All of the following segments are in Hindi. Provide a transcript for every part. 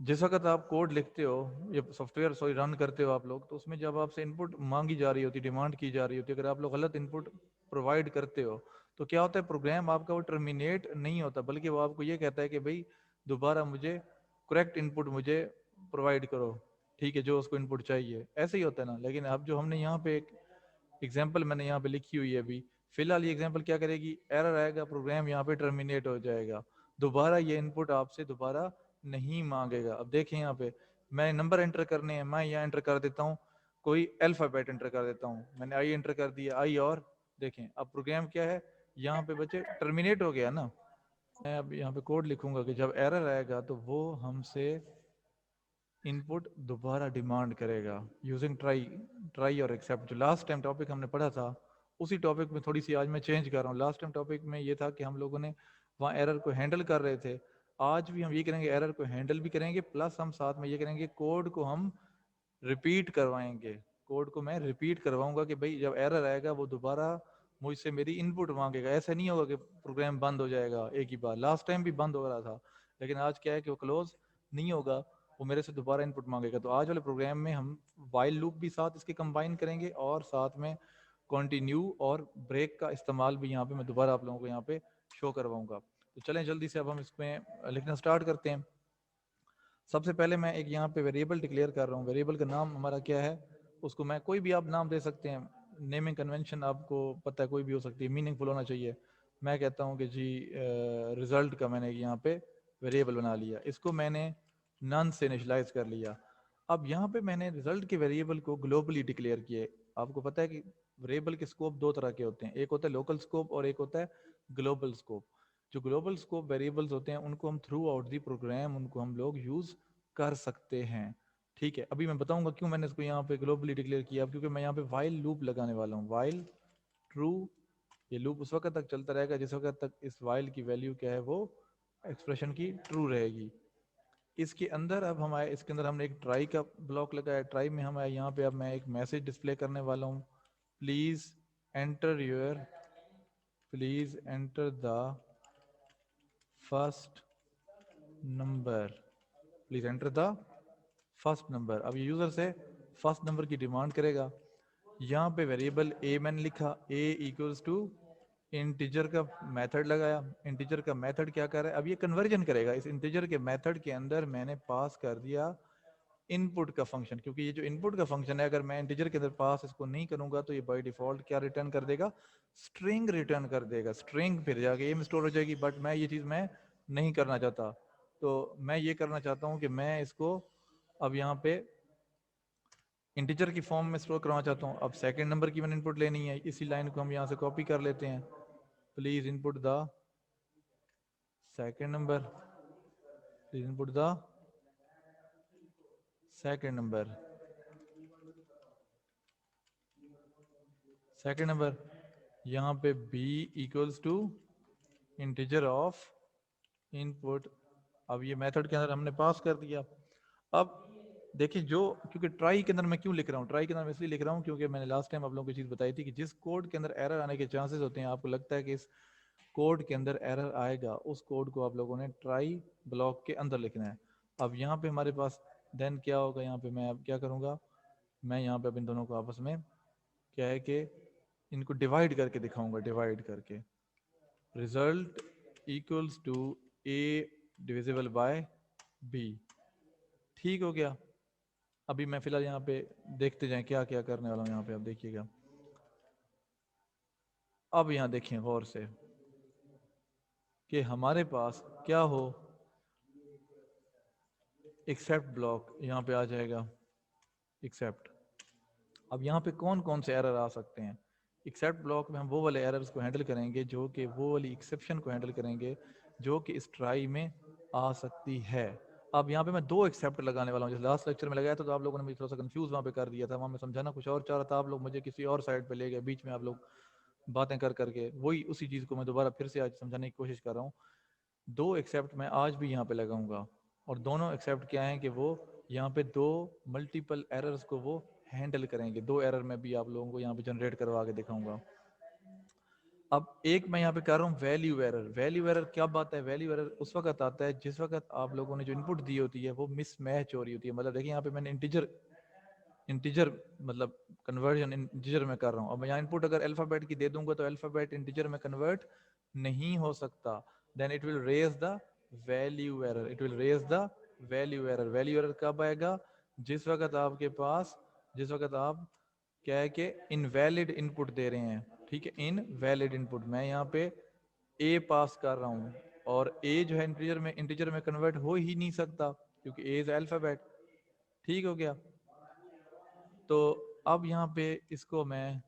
जिस वक्त आप कोड लिखते हो या सॉफ्टवेयर रन करते हो आप लोग, तो उसमें जब आपसे इनपुट मांगी जा रही होती, डिमांड की जा रही होती है, अगर आप लोग गलत इनपुट प्रोवाइड करते हो तो क्या होता है, प्रोग्राम आपका वो टर्मिनेट नहीं होता, बल्कि वो आपको ये कहता है कि भाई दोबारा मुझे करेक्ट इनपुट मुझे प्रोवाइड करो, ठीक है, जो उसको इनपुट चाहिए। ऐसे ही होता है ना। लेकिन अब जो हमने यहाँ पे एक एग्जाम्पल मैंने यहाँ पे लिखी हुई है अभी, फिलहाल ये एग्जाम्पल क्या करेगी, एरर आएगा, प्रोग्राम यहाँ पे टर्मिनेट हो जाएगा, दोबारा ये इनपुट आपसे दोबारा नहीं मांगेगा। अब देखें यहाँ पे मैं नंबर एंटर करने हैं, मैं यहाँ एंटर कर देता हूँ, कोई अल्फाबेट एंटर कर देता हूँ, मैंने आई एंटर कर दिया, आई, और देखें अब प्रोग्राम क्या है, यहाँ पे बच्चे टर्मिनेट हो गया ना। मैं अब यहाँ पे कोड लिखूंगा कि जब एरर आएगा तो वो हमसे इनपुट दोबारा डिमांड करेगा यूजिंग ट्राई, ट्राई और एक्सेप्ट। जो लास्ट टाइम टॉपिक हमने पढ़ा था उसी टॉपिक में थोड़ी सी आज मैं चेंज कर रहा हूँ। लास्ट टाइम टॉपिक में ये था कि हम लोगों ने वहाँ एरर को हैंडल कर रहे थे, आज भी हम ये करेंगे, एरर को हैंडल भी करेंगे, प्लस हम साथ में ये करेंगे, कोड को हम रिपीट करवाएंगे। कोड को मैं रिपीट करवाऊंगा कि भाई जब एरर आएगा वो दोबारा मुझसे मेरी इनपुट मांगेगा। ऐसा नहीं होगा कि प्रोग्राम बंद हो जाएगा एक ही बार, लास्ट टाइम भी बंद हो रहा था, लेकिन आज क्या है कि वो क्लोज नहीं होगा, वो मेरे से दोबारा इनपुट मांगेगा। तो आज वाले प्रोग्राम में हम वाइल लूप भी साथ इसके कंबाइन करेंगे और साथ में कंटिन्यू और ब्रेक का इस्तेमाल भी यहाँ पे मैं दोबारा आप लोगों को यहाँ पे शो करवाऊंगा। तो चलें जल्दी से अब हम इसमें लिखना स्टार्ट करते हैं। सबसे पहले मैं एक यहाँ पे वेरिएबल डिक्लेयर कर रहा हूँ। वेरिएबल का नाम हमारा क्या है, उसको मैं कोई भी आप नाम दे सकते हैं, नेमिंग कन्वेंशन आपको पता है कोई भी हो सकती है, मीनिंगफुल होना चाहिए। मैं कहता हूँ कि जी रिजल्ट का मैंने यहाँ पे वेरिएबल बना लिया, इसको मैंने नन से इनिशियलाइज कर लिया। अब यहाँ पे मैंने रिजल्ट के वेरिएबल को ग्लोबली डिक्लेयर किए। आपको पता है कि वेरिएबल के स्कोप दो तरह के होते हैं, एक होता है लोकल स्कोप और एक होता है ग्लोबल स्कोप। जो ग्लोबल स्कोप वेरिएबल्स होते हैं उनको हम थ्रू आउट दी प्रोग्राम उनको हम लोग यूज कर सकते हैं। ठीक है, अभी मैं बताऊंगा क्यों मैंने इसको यहाँ पे ग्लोबली डिक्लेयर किया, क्योंकि मैं यहाँ पे वाइल लूप लगाने वाला हूँ, वाइल ट्रू। ये लूप उस वक्त तक चलता रहेगा जिस वक्त तक इस वाइल की वैल्यू क्या है, वो एक्सप्रेशन की ट्रू रहेगी। इसके अंदर अब हम आए, इसके अंदर हमने एक ट्राई का ब्लॉक लगाया। ट्राई में हम आए यहाँ पे, अब मैं एक मैसेज डिस्प्ले करने वाला हूँ, please enter your, please enter the first number, please enter the first number. अब ये यूजर से फर्स्ट नंबर की डिमांड करेगा। यहाँ पे वेरिएबल ए मैंने लिखा, ए इक्वल्स टू इंटीजर का मेथड लगाया। इंटीजर का मेथड क्या कर रहा है, अब ये कन्वर्जन करेगा। इस इंटीजर के मेथड के अंदर मैंने पास कर दिया इनपुट का फंक्शन, क्योंकि ये जो इनपुट का फंक्शन है, अगर मैं इंटीजर के अंदर पास इसको नहीं करूंगा तो ये बाय डिफॉल्ट क्या रिटर्न कर देगा, स्ट्रिंग रिटर्न कर देगा। स्ट्रिंग फिर जाके ये में स्टोर हो जाएगी, बट मैं ये चीज़ मैं नहीं करना चाहता। तो मैं ये करना चाहता हूँ कि मैं इसको अब यहाँ पे इंटीजर की फॉर्म में स्टोर करना चाहता हूँ। अब सेकंड नंबर की मैंने इनपुट लेनी है, इसी लाइन को हम यहाँ से कॉपी कर लेते हैं, please input the second number, please input the second number, second number. यहाँ पे b equals to integer of input. अब ये मेथड के अंदर हमने पास कर दिया। अब देखिए, जो क्योंकि ट्राई के अंदर मैं क्यों लिख रहा हूँ, ट्राई के अंदर मैं इसलिए लिख रहा हूँ क्योंकि मैंने लास्ट टाइम आप लोगों को चीज़ बताई थी कि जिस कोड के अंदर एरर आने के चांसेस होते हैं, आपको लगता है कि इस कोड के अंदर एरर आएगा, उस कोड को आप लोगों ने ट्राई ब्लॉक के अंदर लिखना है। अब यहाँ पे हमारे पास देन क्या होगा, यहाँ पे मैं अब क्या करूँगा, मैं यहाँ पे अब इन दोनों को आपस में क्या है कि इनको डिवाइड करके दिखाऊंगा, डिवाइड करके result equals to A divisible by B. ठीक हो गया। अभी मैं फिलहाल यहाँ पे देखते जाएं क्या क्या करने वाला हूँ। यहाँ पे आप देखिएगा, अब यहाँ देखें गौर से कि हमारे पास क्या हो, एक्सेप्ट ब्लॉक यहाँ पे आ जाएगा, एक्सेप्ट। अब यहाँ पे कौन कौन से एरर आ सकते हैं, एक्सेप्ट ब्लॉक में हम वो वाले एरर्स को हैंडल करेंगे, जो कि वो वाली एक्सेप्शन को हैंडल करेंगे जो कि इस ट्राई में आ सकती है। अब यहाँ पे मैं दो एक्सेप्ट लगाने वाला हूँ, जैसे लास्ट लेक्चर में लगाया था तो आप लोगों ने मुझे थोड़ा सा कंफ्यूज वहाँ पे कर दिया था, वहाँ मैं समझाना कुछ और चाह रहा था, आप लोग मुझे किसी और साइड पे ले गए, बीच में आप लोग बातें कर करके, वही उसी चीज़ को मैं दोबारा फिर से आज समझाने की कोशिश कर रहा हूँ। दो एक्सेप्ट मैं आज भी यहाँ पे लगाऊंगा, और दोनों एक्सेप्ट क्या हैं कि वो यहाँ पे दो मल्टीपल एरर्स को वो हैंडल करेंगे। दो एरर मैं भी आप लोगों को यहाँ पे जनरेट करवा के दिखाऊंगा। अब एक मैं यहाँ पे कर रहा हूँ वैल्यू एरर। वैल्यू एरर क्या बात है? वैल्यू एरर उस वक्त आता है जिस वक्त आप लोगों ने जो इनपुट दी होती है वो मिसमैच हो रही होती है। मतलब देखिए यहाँ पे मैंने इंटीजर इंटीजर मतलब कन्वर्जन इंटीजर में कर रहा हूँ। अब यहाँ इनपुट अगर अल्फाबेट की दे दूंगा तो अल्फाबेट इंटीजर में कन्वर्ट नहीं हो सकता। Then it will raise the value error. It will raise the value error. Value error कब आएगा? जिस वक्त आपके पास, जिस वक्त आप क्या है कि इनवैलिड इनपुट दे रहे हैं। ठीक है, इनवैलिड इनपुट। मैं यहाँ पे ए पास कर रहा हूँ और ए जो है इंटीजर में कन्वर्ट हो ही नहीं सकता क्योंकि ए इज अल्फाबेट। ठीक हो गया? तो अब यहाँ पे इसको मैं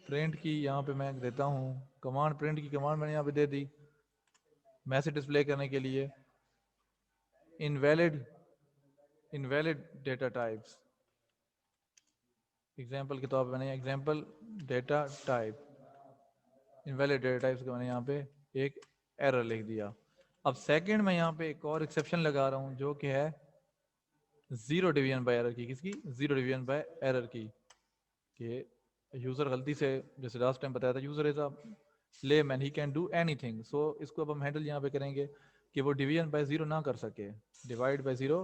प्रिंट की यहाँ पे मैं देता हूँ कमांड। प्रिंट की कमांड मैंने यहाँ पे दे दी मैसेज डिस्प्ले करने के लिए। Invalid invalid data types, example के तौर पर मैंने example data type, invalid data types का मैंने यहाँ पे एक एरर लिख दिया। अब सेकंड में यहाँ पे एक और एक्सेप्शन लगा रहा हूँ जो कि है जीरो डिवीजन बाय एरर की। किसकी? जीरो डिवीजन बाय एरर की। कि यूजर गलती से, जैसे लास्ट टाइम बताया था, user is a layman, he can do anything. So इसको अब हम हैंडल यहाँ पे करेंगे कि वो डिवीजन बाय जीरो ना कर सके, डिवाइड बाय जीरो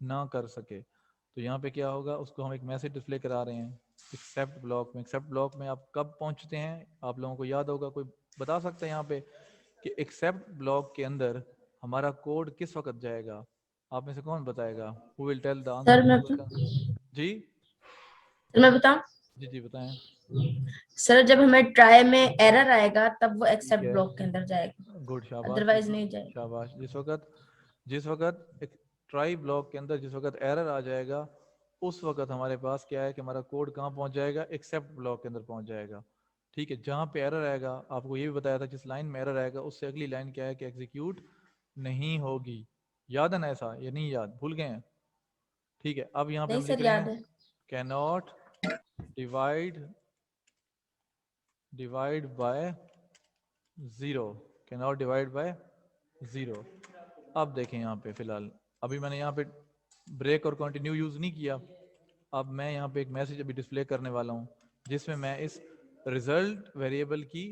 ना कर सके। तो यहाँ पे क्या होगा, उसको हम एक मैसेज डिस्प्ले करा रहे हैं एक्सेप्ट ब्लॉक में। एक्सेप्ट ब्लॉक में आप कब पहुंचते हैं? आप लोगों को याद होगा, कोई बता सकता है यहाँ पे कि एक्सेप्ट ब्लॉक के अंदर हमारा कोड किस वक्त जाएगा? आप में से कौन बताएगा? Who will tell the sir answer मैं जी? सर मैं बताऊं? जी जी बताएं। सर जब हमें ट्राई में एरर आएगा तब वो ठीक एक्सेप्ट है, ब्लॉक के अंदर जाएगा, गुड, शाबाश। अदरवाइज नहीं जाएगा। शाबाश। जिस वक्त एक ट्राई ब्लॉक के अंदर जिस वक्त एरर आ जाएगा उस वक्त हमारे पास क्या है कि हमारा कोड कहाँ पहुंच जाएगा? एक्सेप्ट ब्लॉक के अंदर पहुंच जाएगा। ठीक है, जहाँ पे एरर आएगा, आपको ये भी बताया था जिस लाइन में एरर आएगा उससे अगली लाइन क्या है कि एग्जीक्यूट नहीं होगी। याद है ना? ऐसा ये नहीं याद, भूल गए हैं? ठीक है, अब यहाँ पे नहीं हम लिख सर, रहे याद हैं है। Cannot divide divide by zero. Cannot divide by zero. अब देखें यहाँ पे फिलहाल अभी मैंने यहाँ पे ब्रेक और कंटिन्यू यूज नहीं किया। अब मैं यहाँ पे एक मैसेज अभी डिस्प्ले करने वाला हूँ जिसमें मैं इस रिजल्ट वेरिएबल की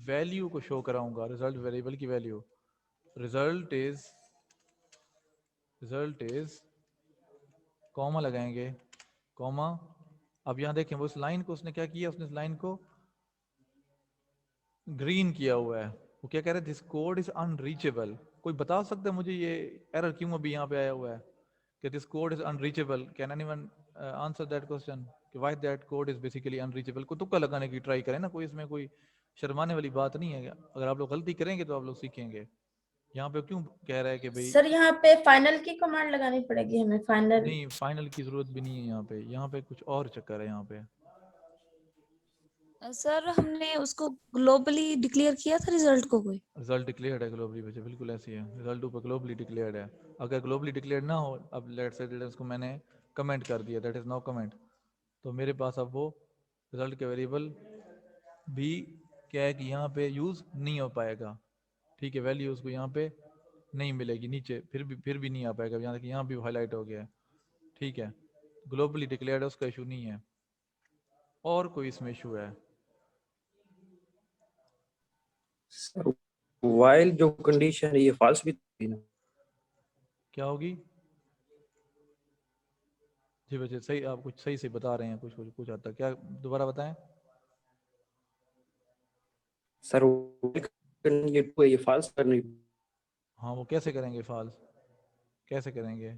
वैल्यू को शो कराऊंगा। रिजल्ट वेरिएबल की वैल्यू, रिजल्ट इज कॉमा लगाएंगे, कॉमा। अब यहाँ देखें वो इस लाइन को उसने क्या किया, उसने इस लाइन को ग्रीन किया हुआ है। वो क्या कह रहे हैं? This code is unreachable. कोई बता सकता है मुझे ये एरर क्यों अभी यहाँ पे आया हुआ है कि this code is unreachable? Can anyone answer that question कि why that code is basically unreachable? को तुक्का लगाने की ट्राई करें ना, कोई इसमें कोई शर्माने वाली बात नहीं है। अगर आप लोग गलती करेंगे तो आप लोग सीखेंगे। यहाँ पे क्यों कह रहा है कि भाई सर यहाँ पे फाइनल की कमांड लगानी पड़ेगी हमें, फाइनल। नहीं, फाइनल की जरूरत भी नहीं है यहाँ पे। यहाँ पे कुछ और चक्कर है यहाँ पे। सर हमने उसको ग्लोबली डिक्लेयर किया था रिजल्ट को कोई। रिजल्ट डिक्लेयर्ड है ग्लोबली बच्चे, बिल्कुल ऐसी है। रिजल्ट ऊपर ग्लोबली डिक्लेयर्ड है। अगर ग्लोबली डिक्लेयर्ड ना हो, अब लेट से उसको मैंने कमेंट कर दिया, दैट इज नो कमेंट, तो मेरे पास अब वो रिजल्ट के वेरिएबल भी क्या है कि यहाँ पे यूज़ नहीं हो पाएगा। ठीक है, वैल्यू उसको यहाँ पे नहीं मिलेगी नीचे, फिर भी नहीं आ पाएगा। यहाँ तक यहाँ भी हाईलाइट हो गया है। ठीक है, ग्लोबली डिक्लेयर्ड है, उसका इशू नहीं है। और कोई इसमें इशू है? सर वाइल जो कंडीशन है ये फॉल्स भी थी ना? क्या होगी? जी बच्चे सही, आप कुछ सही से बता रहे हैं, कुछ कुछ कुछ हद तक। क्या दोबारा बताएं? सर ये टू है, ये फॉल्स करनी। हाँ, वो कैसे करेंगे फॉल्स? कैसे करेंगे?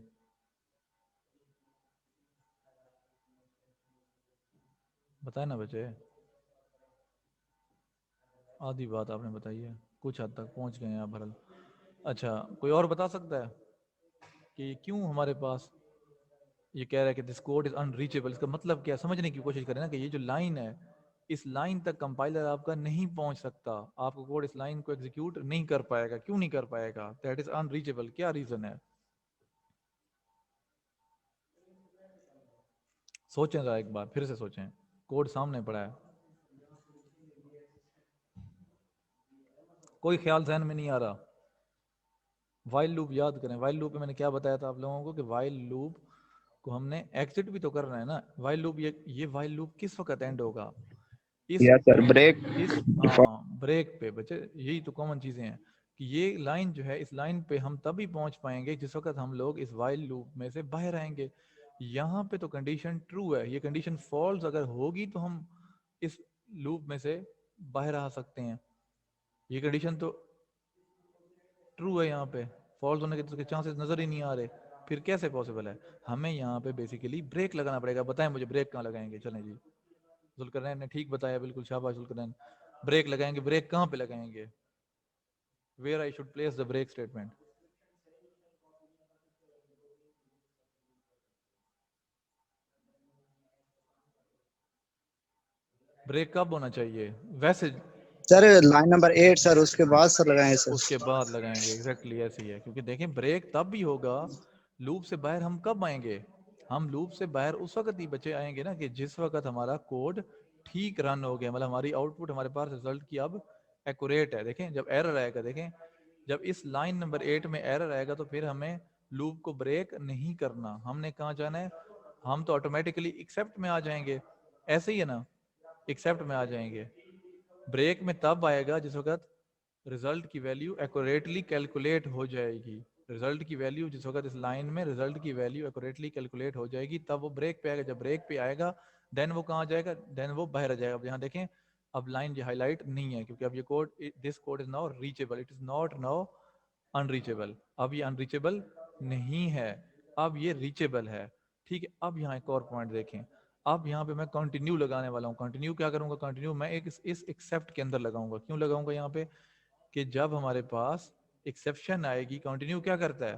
बताए ना बच्चे, आधी बात आपने बताई है, कुछ हद तक पहुंच गए हैं आप भरल। अच्छा, कोई और बता सकता है कि क्यों हमारे पास ये कह रहा है कि दिस कोड इज अनरीचेबल? इसका मतलब क्या? समझने की कोशिश करें ना कि ये जो लाइन है, इस लाइन तक कंपाइलर आपका नहीं पहुंच सकता। आपका कोड इस लाइन को एग्जीक्यूट नहीं कर पाएगा। क्यों नहीं कर पाएगा? That is unreachable. क्या रीजन है? सोचें जरा एक बार, फिर से सोचें। कोड सामने पड़ा है, कोई ख्याल जहन में नहीं आ रहा। वाइल लूप याद करें। वाइल लूप में मैंने क्या बताया था आप लोगों को कि वाइल लूप को हमने एग्जिट भी तो करना है ना। वाइल लूप, ये वाइल लूप किस वक्त एंड होगा? इस यस सर ब्रेक इस ब्रेक पे बच्चे यही तो कॉमन चीजें हैं कि ये लाइन जो है, इस लाइन पे हम तभी पहुंच पाएंगे जिस वक्त हम लोग इस वाइल लूप में से बाहर आएंगे। यहाँ पे तो कंडीशन ट्रू है, ये कंडीशन फॉल्स अगर होगी तो हम इस लूप में से बाहर आ सकते हैं। ये कंडीशन तो ट्रू है, यहाँ पे फॉल्स होने के चांसेस नजर ही नहीं आ रहे, फिर कैसे पॉसिबल है? हमें यहाँ पे बेसिकली ब्रेक लगाना पड़ेगा। बताएं मुझे ब्रेक कहाँ लगाएंगे? चलें जी, जुल्करनैन ने ठीक बताया, बिल्कुल शाबाश जुल्करनैन। ब्रेक लगाएंगे, ब्रेक कहाँ पे लगाएंगे? Where I should place the break statement? Break कब होना चाहिए वैसे? सर लाइन नंबर 8 सर, उसके बाद सर लगाएंगे सर। उसके बाद लगाएंगे, एग्जैक्टली ऐसे ही है। क्योंकि देखें ब्रेक तब भी होगा, लूप से बाहर हम कब आएंगे? हम लूप से बाहर उस वक्त ही बचे आएंगे ना कि जिस वक्त हमारा कोड ठीक रन हो गया, मतलब हमारी आउटपुट हमारे पास रिजल्ट की अब एक्यूरेट है। देखें जब एरर आएगा, देखें जब इस लाइन नंबर 8 में एरर आएगा तो फिर हमें लूप को ब्रेक नहीं करना, हमने कहाँ जाना है? हम तो ऑटोमेटिकली एक्सेप्ट में आ जाएंगे, ऐसे ही है ना, एक्सेप्ट में आ जाएंगे। ब्रेक में तब आएगा जिस वक्त रिजल्ट की वैल्यू एक्यूरेटली कैलकुलेट हो जाएगी। रिजल्ट की वैल्यू जिस वक्त इस लाइन में रिजल्ट की वैल्यू एक्यूरेटली कैलकुलेट हो जाएगी तब वो ब्रेक पे आएगा। जब ब्रेक पे आएगा देन वो कहाँ जाएगा? देन वो बाहर आ जाएगा। अब यहाँ देखें अब लाइन ये हाईलाइट नहीं है क्योंकि अब ये code, this code is now reachable, it is not now unreachable. अब ये अनरीचेबल नहीं है, अब ये रीचेबल है। ठीक है, अब यहाँ एक और पॉइंट देखें। अब यहाँ पे मैं कंटिन्यू लगाने वाला हूँ। कंटिन्यू क्या करूंगा? कंटिन्यू मैं एक इस एक्सेप्ट के अंदर लगाऊंगा। क्यों लगाऊंगा यहाँ पे? कि जब हमारे पास एक्सेप्शन आएगी, कंटिन्यू क्या करता है?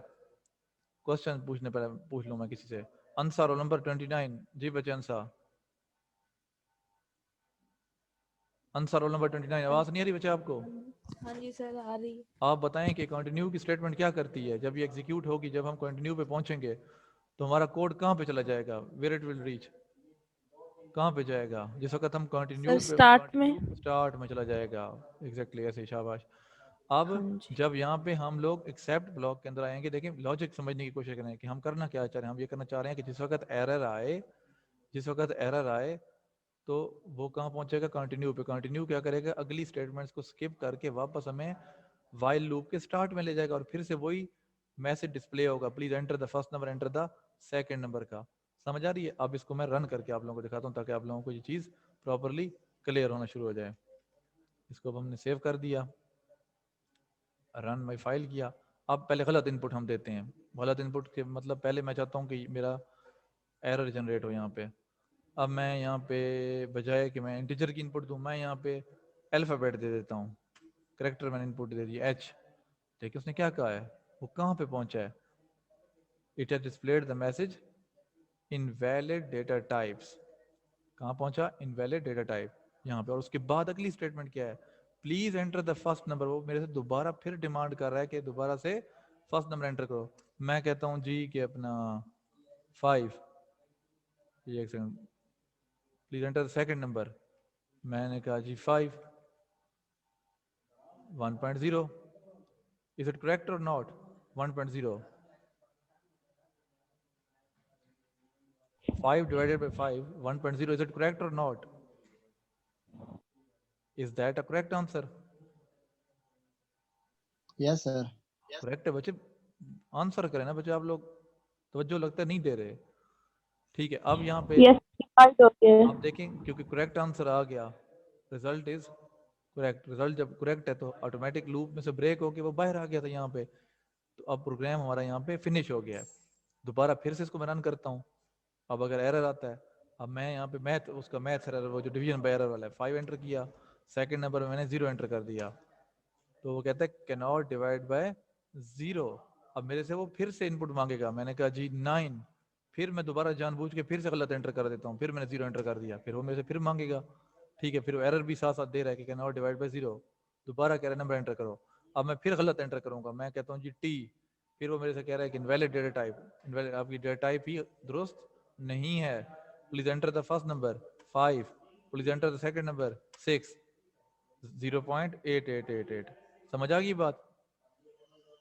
क्वेश्चन पूछने पर पूछ लूं मैं किसी से। आंसर रोल नंबर 29 जी बच्चे, आंसर रोल नंबर 29। आवाज नहीं आ रही बच्चे आपको? हाँ जी सर आ रही है। आप बताएं कि कंटिन्यू की स्टेटमेंट क्या करती है? जब ये एग्जीक्यूट होगी, जब हम कंटिन्यू पे पहुंचेंगे तो हमारा कोड कहाँ पे चला जाएगा? वेयर इट विल रीच, कहाँ पे जाएगा? जिस वक्त हम कंटिन्यू सर पे, स्टार्ट में। स्टार्ट में चला जाएगा। एग्जैक्टली ऐसे ही, शाबाश। अब हाँ जी। जब यहाँ पे हम लोग एक्सेप्ट ब्लॉक के अंदर आएंगे, देखें लॉजिक समझने की कोशिश करें कि हम करना क्या चाह रहे हैं। हम ये करना चाह रहे हैं कि जिस वक्त एरर आए, जिस वक्त एरर आए तो वो कहाँ पहुंचेगा? कंटिन्यू पे। कंटिन्यू क्या करेगा? अगली स्टेटमेंट्स को स्किप करके वापस हमें वाइल लूप के स्टार्ट में ले जाएगा और फिर से वही मैसेज डिस्प्ले होगा, please enter the first number, enter the second number का। समझ आ रही है? अब इसको मैं रन करके आप लोगों को दिखाता हूँ ताकि आप लोगों को ये चीज़ प्रॉपरली क्लियर होना शुरू हो जाए। इसको अब हमने सेव कर दिया, रन माई फाइल किया। अब पहले गलत इनपुट हम देते हैं। गलत इनपुट के मतलब पहले मैं चाहता हूँ कि मेरा एरर जनरेट हो यहाँ पे। अब मैं यहाँ पे बजाय कि मैं इंटीजर की इनपुट दूँ, मैं यहाँ पे अल्फ़ाबेट दे देता हूँ। करेक्टर मैंने इनपुट दे दिया एच। देखिए उसने क्या कहा है, वो कहाँ पे पहुंचा है? It has displayed the message invalid data types. कहाँ पहुंचा? इनवैलिड डेटा टाइप यहाँ पे। और उसके बाद अगली स्टेटमेंट क्या है? Please enter the first number. वो मेरे से दोबारा फिर डिमांड कर रहा है कि दोबारा से फर्स्ट नंबर एंटर करो। मैं कहता हूँ जी कि अपना 5। ये एक second, please enter the second number. मैंने कहा जी 5 1.0। इज इट करेक्ट और not? 1.0 5 divided by 5 1.0, is it correct or not? Is that a correct answer? Yes sir. Correct है बच्चे, आंसर करें ना बच्चे। आप लोग तवज्जो लगता है नहीं दे रहे। ठीक है, अब यहाँ पे आप देखें क्योंकि करेक्ट आंसर आ गया, रिजल्ट इज करेक्ट। रिजल्ट जब करेक्ट है तो ऑटोमेटिक लूप में से ब्रेक होके वो बाहर आ गया था यहाँ पे। तो अब प्रोग्राम हमारा यहाँ पे फिनिश हो गया है। दोबारा फिर से इसको मैं रन करता हूँ। अब अगर एरर आता है, अब मैं यहाँ पे मैथ, उसका मैथ एरर, वो जो डिवीजन बाय एरर वाला है, 5 एंटर किया, सेकंड नंबर में मैंने 0 एंटर कर दिया, तो वो कहता है कैन नॉट डिवाइड बाय 0। अब मेरे से वो फिर से इनपुट मांगेगा। मैंने कहा जी 9। फिर मैं दोबारा जानबूझ के फिर से गलत एंटर कर देता हूँ, फिर मैंने 0 एंटर कर दिया, फिर वो मेरे से फिर मांगेगा। ठीक है, फिर वो एरर भी साथ साथ दे रहा है कि कैन नॉट डिवाइड बाय 0। दोबारा कह रहा है नंबर एंटर करो। अब मैं फिर गलत एंटर करूंगा, मैं कहता हूँ जी टी। फिर वो मेरे से कह रहा है कि इनवैलिड डेटा टाइप, इनवैलिड, आपकी डेटा टाइप ही दुरुस्त नहीं है। Please enter the first number 5, please enter the second number 6, 0.8888। समझ आ गई बात?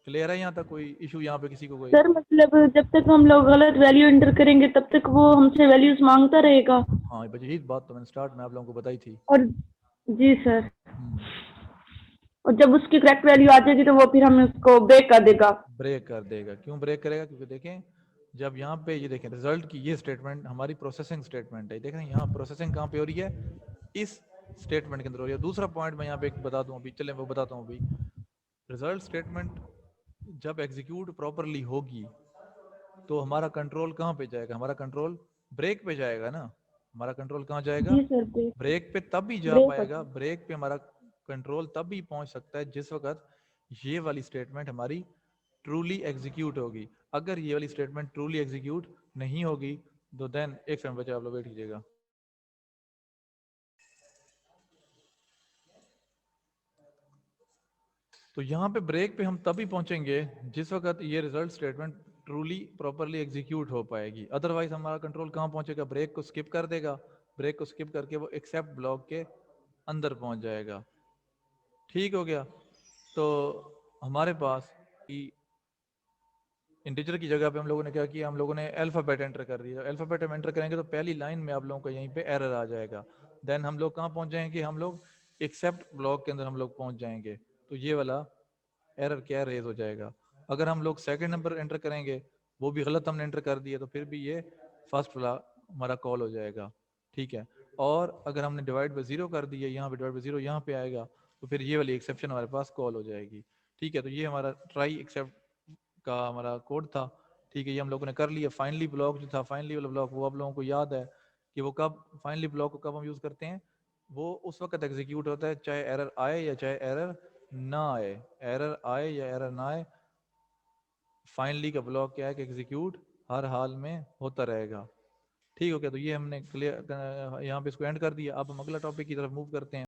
क्लियर है यहाँ तक? कोई इशू यहाँ पे किसी को? कोई सर मतलब जब तक हम लोग गलत वैल्यू एंटर करेंगे तब तक वो हमसे वैल्यूज मांगता रहेगा? हाँ बच्चे यही बात तो मैंने स्टार्ट में आप लोगों को बताई थी। और जी सर, और जब उसकी करेक्ट वैल्यू आ जाएगी तो वो फिर हमें उसको ब्रेक कर देगा। ब्रेक कर देगा। क्यों ब्रेक करेगा? क्योंकि देखें जब यहाँ पे ये देखें रिजल्ट की ये स्टेटमेंट हमारी प्रोसेसिंग स्टेटमेंट है। देख रहे हैं यहाँ प्रोसेसिंग कहाँ पे हो रही है? इस स्टेटमेंट के अंदर हो रही है। दूसरा पॉइंट मैं यहाँ पे एक बता दूं अभी, चलें वो बताता हूँ अभी। रिजल्ट स्टेटमेंट जब एग्जीक्यूट प्रॉपरली होगी तो हमारा कंट्रोल कहाँ पे जाएगा? हमारा कंट्रोल ब्रेक पे जाएगा ना। हमारा कंट्रोल कहाँ जाएगा? जी सर, ब्रेक पे तब भी जा ब्रेक पाएगा। ब्रेक पे हमारा कंट्रोल तब भी पहुंच सकता है जिस वक्त ये वाली स्टेटमेंट हमारी ट्रूली एग्जीक्यूट होगी। अगर ये वाली स्टेटमेंट ट्रूली एग्जीक्यूट नहीं होगी तो देन एक सेकंड बच्चे आप लोग वेट कीजिएगा। तो यहाँ पे ब्रेक पे हम तभी पहुंचेंगे जिस वक्त ये result statement truly properly execute हो पाएगी। अदरवाइज हमारा कंट्रोल कहाँ पहुंचेगा? ब्रेक को स्किप कर देगा। ब्रेक को स्किप करके वो एक्सेप्ट ब्लॉक के अंदर पहुंच जाएगा। ठीक हो गया। तो हमारे पास इंटीजर की जगह पे हम लोगों ने क्या किया? हम लोगों ने अल्फाबेट एंटर कर दिया। अल्फाबेट हम एंटर करेंगे तो पहली लाइन में आप लोगों को यहीं पे एरर आ जाएगा। देन हम लोग कहाँ पहुंच जाएंगे? हम लोग एक्सेप्ट ब्लॉक के अंदर हम लोग पहुंच जाएंगे। तो ये वाला एरर क्या रेज हो जाएगा। अगर हम लोग सेकंड नंबर एंटर करेंगे वो भी गलत हमने एंटर कर दिया तो फिर भी ये फर्स्ट वाला हमारा कॉल हो जाएगा। ठीक है। और अगर हमने डिवाइड बाय 0 कर दिया, यहाँ पे डिवाइड बाय 0 यहाँ पे आएगा तो फिर ये वाली एक्सेप्शन हमारे पास कॉल हो जाएगी। ठीक है। तो ये हमारा ट्राई एक्सेप्ट का हमारा कोड था। ठीक है। ये हम लोगों ने कर लिया। फाइनली ब्लॉक जो था, फाइनली वाला ब्लॉक, वो आप लोगों को याद है कि वो कब फाइनली ब्लॉक को कब हम यूज करते हैं? वो उस वक्त एग्जीक्यूट होता है चाहे एरर आए या चाहे एरर ना आए। एरर आए या एरर ना आए, फाइनली का ब्लॉक क्या है कि एग्जीक्यूट हर हाल में होता रहेगा। ठीक हो गया। तो ये हमने क्लियर यहाँ पे इसको एंड कर दिया। अब हम अगला टॉपिक की तरफ मूव करते हैं।